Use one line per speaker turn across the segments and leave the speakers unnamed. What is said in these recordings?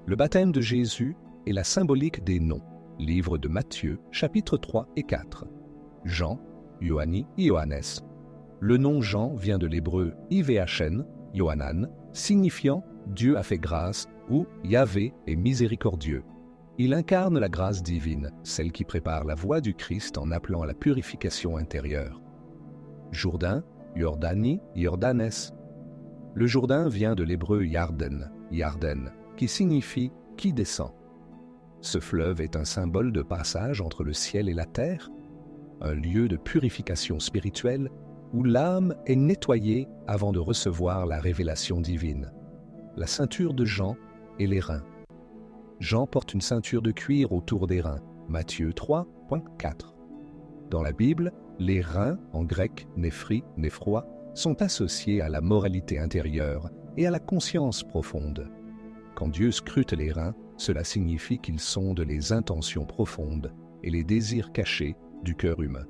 Le baptême de Jésus est la symbolique des noms. Livre de Matthieu, chapitres 3 et 4. Jean, Ioanni, Ioannes. Le nom Jean vient de l'hébreu Ivhn, Yohanan, signifiant Dieu a fait grâce ou Yahvé est miséricordieux. Il incarne la grâce divine, celle qui prépare la voie du Christ en appelant à la purification intérieure. Jourdain, Jordani, Jordanes. Le Jourdain vient de l'hébreu Yarden, Yarden, qui signifie « qui descend ». Ce fleuve est un symbole de passage entre le ciel et la terre, un lieu de purification spirituelle où l'âme est nettoyée avant de recevoir la révélation divine. La ceinture de Jean et les reins. Jean porte une ceinture de cuir autour des reins, Matthieu 3.4. Dans la Bible, les reins, en grec néphri, néphroi, sont associés à la moralité intérieure et à la conscience profonde. Quand Dieu scrute les reins, cela signifie qu'il sonde les intentions profondes et les désirs cachés du cœur humain.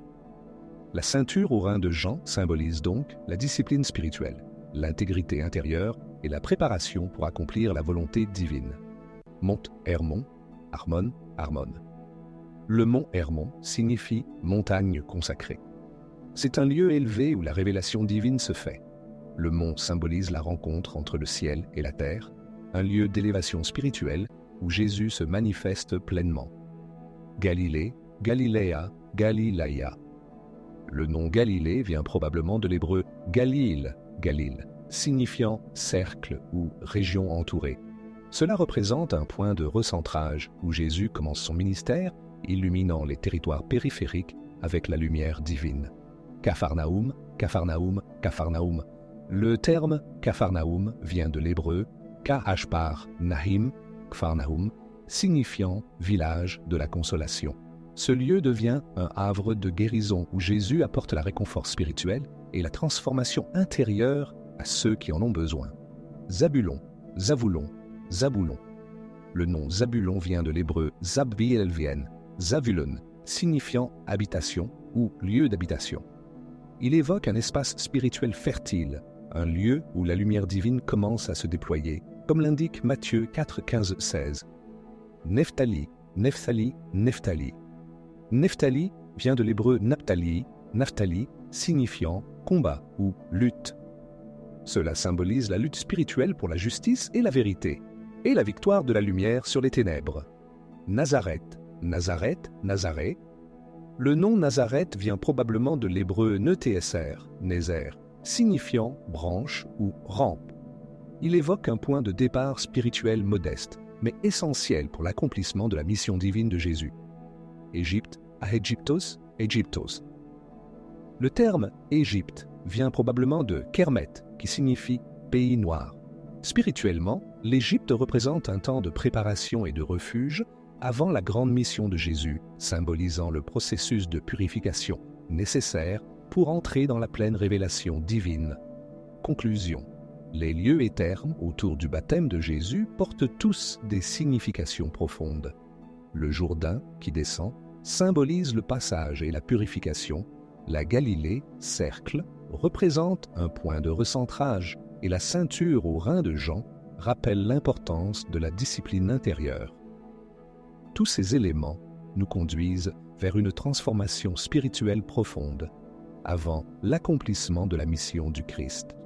La ceinture aux reins de Jean symbolise donc la discipline spirituelle, l'intégrité intérieure et la préparation pour accomplir la volonté divine. Mont Hermon, Harmon, Harmon. Le mont Hermon signifie montagne consacrée. C'est un lieu élevé où la révélation divine se fait. Le mont symbolise la rencontre entre le ciel et la terre, un lieu d'élévation spirituelle où Jésus se manifeste pleinement. Galilée, Galiléa, Galilaïa. Le nom Galilée vient probablement de l'hébreu Galil, Galil, signifiant cercle ou région entourée. Cela représente un point de recentrage où Jésus commence son ministère, illuminant les territoires périphériques avec la lumière divine. Capharnaüm, Capharnaüm, Capharnaüm. Le terme Capharnaüm vient de l'hébreu Kahashpar Nahim, Kfarnaum, signifiant village de la consolation. Ce lieu devient un havre de guérison où Jésus apporte la réconfort spirituelle et la transformation intérieure à ceux qui en ont besoin. Zabulon, Zavoulon, Zaboulon. Le nom Zabulon vient de l'hébreu Zabvilvien, Zavulon, signifiant habitation ou lieu d'habitation. Il évoque un espace spirituel fertile, un lieu où la lumière divine commence à se déployer, comme l'indique Matthieu 4, 15, 16. Nephtali, Nephtali, Nephtali. Nephtali vient de l'hébreu Naphtali, Naphtali, signifiant combat ou lutte. Cela symbolise la lutte spirituelle pour la justice et la vérité, et la victoire de la lumière sur les ténèbres. Nazareth, Nazareth, Nazareth. Le nom Nazareth vient probablement de l'hébreu Netéser, Nézer, signifiant branche ou rampe. Il évoque un point de départ spirituel modeste, mais essentiel pour l'accomplissement de la mission divine de Jésus. Égypte, Aegyptos, Égyptos. Le terme Égypte vient probablement de Kermet, qui signifie pays noir. Spirituellement, l'Égypte représente un temps de préparation et de refuge avant la grande mission de Jésus, symbolisant le processus de purification nécessaire pour entrer dans la pleine révélation divine. Conclusion. Les lieux et termes autour du baptême de Jésus portent tous des significations profondes. Le Jourdain, qui descend, symbolise le passage et la purification. La Galilée, cercle, représente un point de recentrage et la ceinture aux reins de Jean rappelle l'importance de la discipline intérieure. Tous ces éléments nous conduisent vers une transformation spirituelle profonde avant l'accomplissement de la mission du Christ.